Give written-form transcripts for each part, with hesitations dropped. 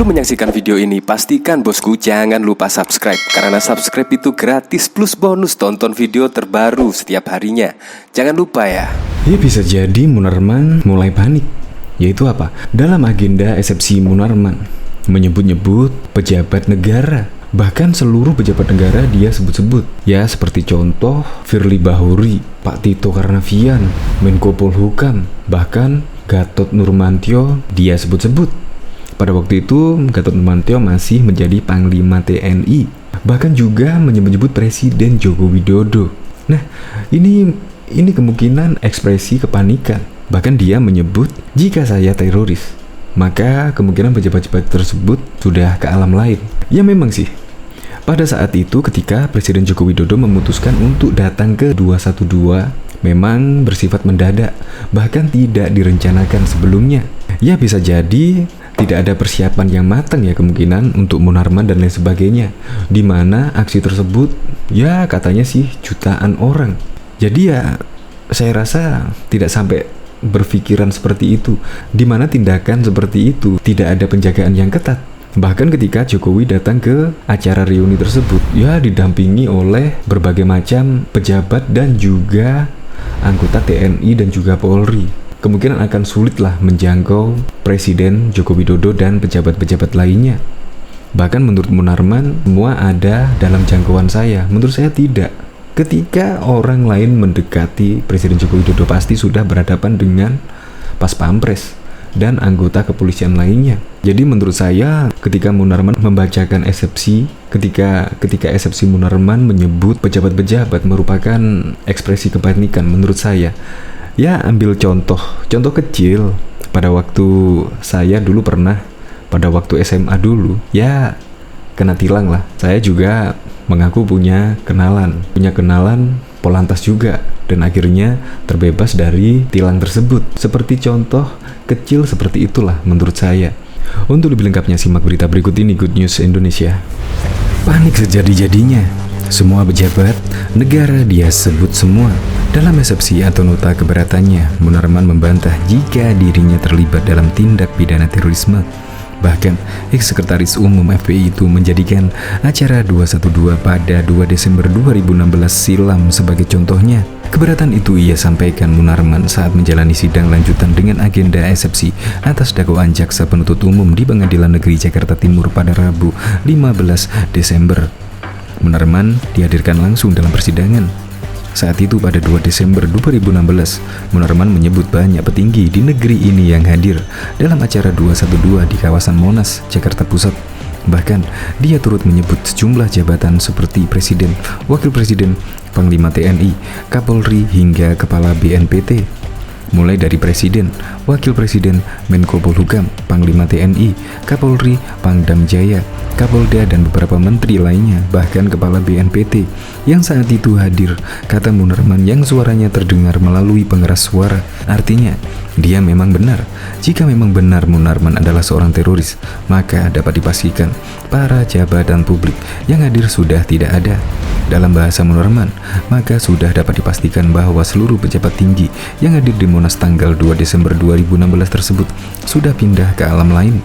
Sebelum menyaksikan video ini, pastikan bosku jangan lupa subscribe. Karena subscribe itu gratis plus bonus tonton video terbaru setiap harinya. Jangan lupa ya. Ya bisa jadi Munarman mulai panik. Yaitu apa? Dalam agenda eksepsi Munarman menyebut-nyebut pejabat negara. Bahkan seluruh pejabat negara dia sebut-sebut. Ya seperti contoh Firly Bahuri, Pak Tito Karnavian, Menko Polhukam, bahkan Gatot Nurmantio dia sebut-sebut. Pada waktu itu Gatot Nurmantio masih menjadi Panglima TNI. Bahkan juga menyebut-nyebut Presiden Joko Widodo. Nah, ini kemungkinan ekspresi kepanikan. Bahkan dia menyebut, jika saya teroris, maka kemungkinan pejabat-pejabat tersebut sudah ke alam lain. Ya memang sih, pada saat itu ketika Presiden Joko Widodo memutuskan untuk datang ke 212, memang bersifat mendadak, bahkan tidak direncanakan sebelumnya. Ya bisa jadi tidak ada persiapan yang matang ya kemungkinan untuk Munarman dan lain sebagainya. Dimana aksi tersebut ya katanya sih jutaan orang. Jadi ya saya rasa tidak sampai berpikiran seperti itu, dimana tindakan seperti itu tidak ada penjagaan yang ketat. Bahkan ketika Jokowi datang ke acara reuni tersebut, ya didampingi oleh berbagai macam pejabat dan juga anggota TNI dan juga Polri. Kemungkinan akan sulit lah menjangkau Presiden Joko Widodo dan pejabat-pejabat lainnya. Bahkan menurut Munarman, semua ada dalam jangkauan saya. Menurut saya tidak. Ketika orang lain mendekati Presiden Joko Widodo pasti sudah berhadapan dengan Pas Pampres dan anggota kepolisian lainnya. Jadi menurut saya ketika Munarman membacakan eksepsi, ketika eksepsi Munarman menyebut pejabat-pejabat merupakan ekspresi kepanikan, menurut saya ya ambil contoh kecil. Pada waktu saya dulu pernah, pada waktu SMA dulu, ya kena tilang lah. Saya juga mengaku punya kenalan Polantas juga, dan akhirnya terbebas dari tilang tersebut. Seperti contoh kecil seperti itulah menurut saya. Untuk lebih lengkapnya simak berita berikut ini. Good News Indonesia. Panik sejadi-jadinya. Semua pejabat negara dia sebut semua. Dalam eksepsi atau nota keberatannya, Munarman membantah jika dirinya terlibat dalam tindak pidana terorisme. Bahkan, Ex-Sekretaris Umum FPI itu menjadikan acara 212 pada 2 Desember 2016 silam sebagai contohnya. Keberatan itu ia sampaikan Munarman saat menjalani sidang lanjutan dengan agenda eksepsi atas dakwaan jaksa penuntut umum di Pengadilan Negeri Jakarta Timur pada Rabu 15 Desember. Munarman dihadirkan langsung dalam persidangan. Saat itu pada 2 Desember 2016, Munarman menyebut banyak petinggi di negeri ini yang hadir dalam acara 212 di kawasan Monas, Jakarta Pusat. Bahkan, dia turut menyebut sejumlah jabatan seperti Presiden, Wakil Presiden, Panglima TNI, Kapolri, hingga Kepala BNPT. Mulai dari Presiden, Wakil Presiden, Menko Polhukam, Panglima TNI, Kapolri, Pangdam Jaya, Kapolda, dan beberapa menteri lainnya, bahkan Kepala BNPT yang saat itu hadir, kata Munarman yang suaranya terdengar melalui pengeras suara. Artinya, dia memang benar. Jika memang benar Munarman adalah seorang teroris, maka dapat dipastikan para jabatan publik yang hadir sudah tidak ada. Dalam bahasa Munarman, maka sudah dapat dipastikan bahwa seluruh pejabat tinggi yang hadir di Monas tanggal 2 Desember 2016 tersebut sudah pindah ke alam lain.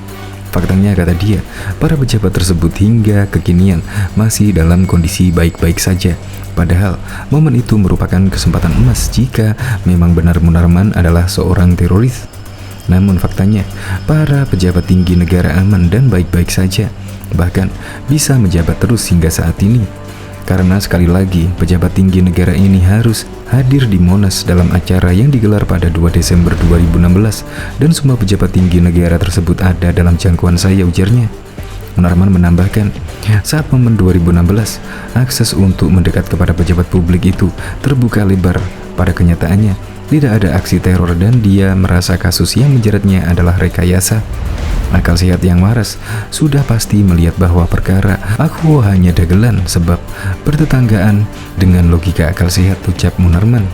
Faktanya, kata dia, para pejabat tersebut hingga kekinian masih dalam kondisi baik-baik saja. Padahal, momen itu merupakan kesempatan emas jika memang benar Munarman adalah seorang teroris. Namun faktanya, para pejabat tinggi negara aman dan baik-baik saja. Bahkan, bisa menjabat terus hingga saat ini. Karena sekali lagi, pejabat tinggi negara ini harus hadir di Monas dalam acara yang digelar pada 2 Desember 2016 dan semua pejabat tinggi negara tersebut ada dalam jangkauan saya, ujarnya. Munarman menambahkan, saat momen 2016, akses untuk mendekat kepada pejabat publik itu terbuka lebar. Pada kenyataannya, tidak ada aksi teror dan dia merasa kasus yang menjeratnya adalah rekayasa. Akal sehat yang waras sudah pasti melihat bahwa perkara aku hanya dagelan sebab bertetanggaan dengan logika akal sehat, ucap Munarman.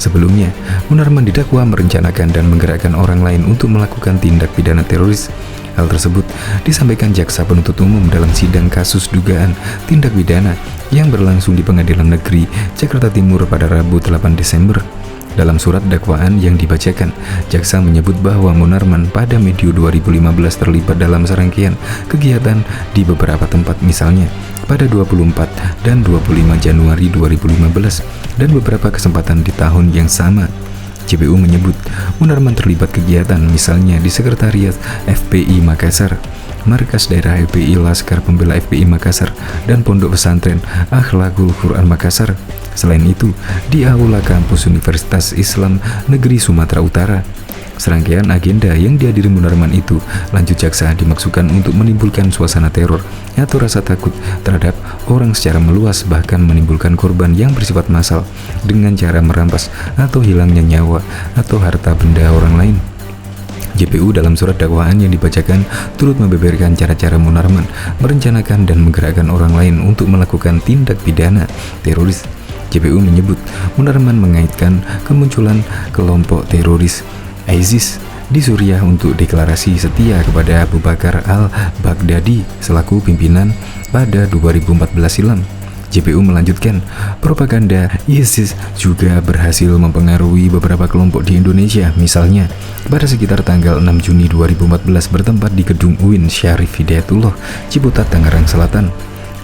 Sebelumnya, Munarman didakwa merencanakan dan menggerakkan orang lain untuk melakukan tindak pidana teroris. Hal tersebut disampaikan jaksa penuntut umum dalam sidang kasus dugaan tindak pidana yang berlangsung di Pengadilan Negeri Jakarta Timur pada Rabu 8 Desember. Dalam surat dakwaan yang dibacakan, jaksa menyebut bahwa Munarman pada medio 2015 terlibat dalam serangkaian kegiatan di beberapa tempat, misalnya pada 24 dan 25 Januari 2015 dan beberapa kesempatan di tahun yang sama. JPU menyebut Munarman terlibat kegiatan misalnya di Sekretariat FPI Makassar, Markas Daerah FPI Laskar Pembela FPI Makassar, dan Pondok Pesantren Akhlaqul Quran Makassar. Selain itu, di Aula Kampus Universitas Islam Negeri Sumatera Utara. Serangkaian agenda yang dihadiri Munarman itu, lanjut jaksa, dimaksudkan untuk menimbulkan suasana teror atau rasa takut terhadap orang secara meluas, bahkan menimbulkan korban yang bersifat massal dengan cara merampas atau hilangnya nyawa atau harta benda orang lain. JPU dalam surat dakwaan yang dibacakan turut membeberkan cara-cara Munarman merencanakan dan menggerakkan orang lain untuk melakukan tindak pidana teroris. JPU menyebut Munarman mengaitkan kemunculan kelompok teroris ISIS di Suriah untuk deklarasi setia kepada Abu Bakar al-Baghdadi selaku pimpinan pada 2014 silam. JPU melanjutkan, propaganda ISIS juga berhasil mempengaruhi beberapa kelompok di Indonesia. Misalnya, pada sekitar tanggal 6 Juni 2014 bertempat di Gedung UIN Syarif Hidayatullah, Ciputat, Tangerang Selatan.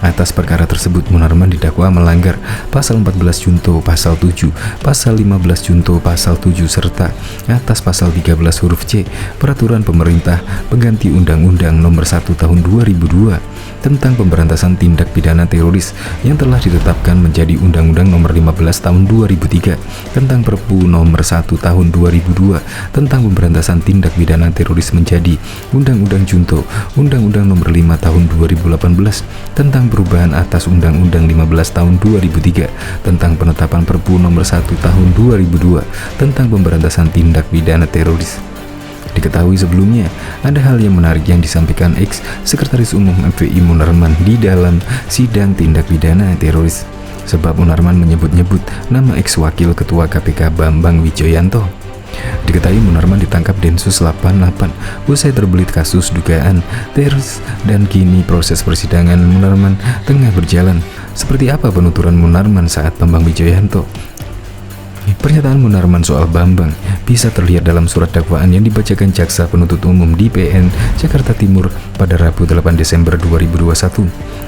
Atas perkara tersebut, Munarman didakwa melanggar Pasal 14 Junto Pasal 7, Pasal 15 Junto Pasal 7, serta atas Pasal 13 huruf C Peraturan Pemerintah Pengganti Undang-Undang Nomor 1 Tahun 2002 tentang pemberantasan tindak pidana teroris yang telah ditetapkan menjadi Undang-Undang Nomor 15 Tahun 2003 tentang Perpu Nomor 1 Tahun 2002 tentang pemberantasan tindak pidana teroris menjadi Undang-Undang Junto Undang-Undang Nomor 5 Tahun 2018 tentang perubahan atas Undang-Undang 15 Tahun 2003 tentang penetapan Perpu Nomor 1 Tahun 2002 tentang pemberantasan tindak pidana teroris. Diketahui sebelumnya, ada hal yang menarik yang disampaikan ex-Sekretaris Umum FPI Munarman di dalam sidang tindak pidana teroris. Sebab Munarman menyebut-nyebut nama ex-Wakil Ketua KPK Bambang Wijoyanto. Diketahui Munarman ditangkap Densus 88 usai terbelit kasus dugaan teroris, dan kini proses persidangan Munarman tengah berjalan. Seperti apa penuturan Munarman saat Bambang Wijoyanto? Pernyataan Munarman soal Bambang bisa terlihat dalam surat dakwaan yang dibacakan Jaksa Penuntut Umum di PN Jakarta Timur pada Rabu 8 Desember 2021.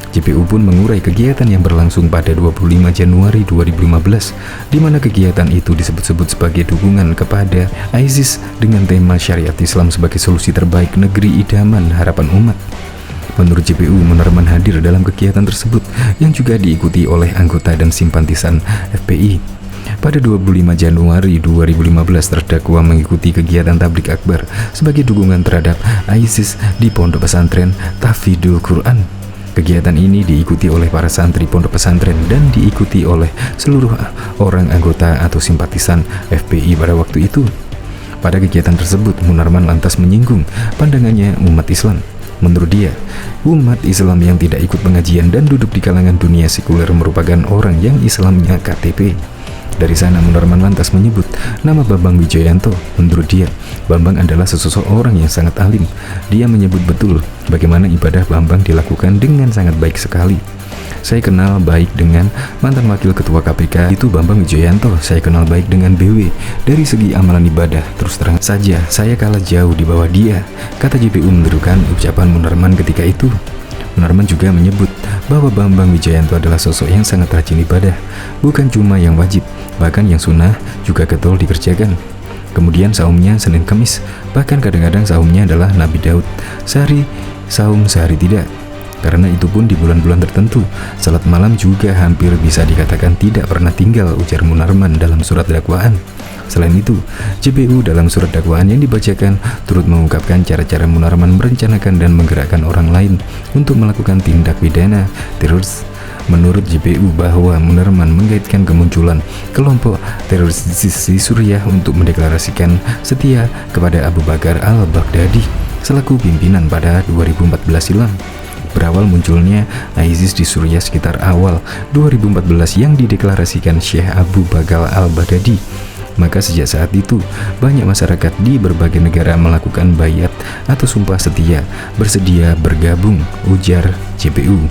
JPU pun mengurai kegiatan yang berlangsung pada 25 Januari 2015, di mana kegiatan itu disebut-sebut sebagai dukungan kepada ISIS dengan tema syariat Islam sebagai solusi terbaik negeri idaman harapan umat. Menurut JPU, Munarman hadir dalam kegiatan tersebut yang juga diikuti oleh anggota dan simpatisan FPI. Pada 25 Januari 2015, terdakwa mengikuti kegiatan tablik akbar sebagai dukungan terhadap ISIS di Pondok Pesantren Tahfidzul Quran. Kegiatan ini diikuti oleh para santri pondok pesantren dan diikuti oleh seluruh orang anggota atau simpatisan FPI pada waktu itu. Pada kegiatan tersebut, Munarman lantas menyinggung pandangannya umat Islam. Menurut dia, umat Islam yang tidak ikut pengajian dan duduk di kalangan dunia sekuler merupakan orang yang Islamnya KTP. Dari sana Munarman lantas menyebut nama Bambang Wijoyanto. Menurut dia, Bambang adalah seseorang yang sangat alim. Dia menyebut betul bagaimana ibadah Bambang dilakukan dengan sangat baik sekali. Saya kenal baik dengan mantan wakil ketua KPK itu Bambang Wijoyanto. Saya kenal baik dengan BW dari segi amalan ibadah. Terus terang saja, saya kalah jauh di bawah dia, kata JPU menirukan ucapan Munarman ketika itu. Munarman juga menyebut bahwa Bambang Wijoyanto adalah sosok yang sangat rajin ibadah, bukan cuma yang wajib, bahkan yang sunnah juga getol dikerjakan. Kemudian saumnya Senin Kamis, bahkan kadang-kadang saumnya adalah Nabi Daud, sehari saum sehari tidak. Karena itu pun di bulan-bulan tertentu, salat malam juga hampir bisa dikatakan tidak pernah tinggal, ujar Munarman dalam surat dakwaan. Selain itu, JPU dalam surat dakwaan yang dibacakan turut mengungkapkan cara-cara Munarman merencanakan dan menggerakkan orang lain untuk melakukan tindak pidana teroris. Menurut JPU bahwa Munarman mengaitkan kemunculan kelompok teroris di Suriah untuk mendeklarasikan setia kepada Abu Bakar al-Baghdadi selaku pimpinan pada 2014 silam. Berawal munculnya ISIS di Suriah sekitar awal 2014 yang dideklarasikan Syekh Abu Bakar al-Baghdadi. Maka sejak saat itu, banyak masyarakat di berbagai negara melakukan bayat atau sumpah setia, bersedia bergabung, ujar JPU.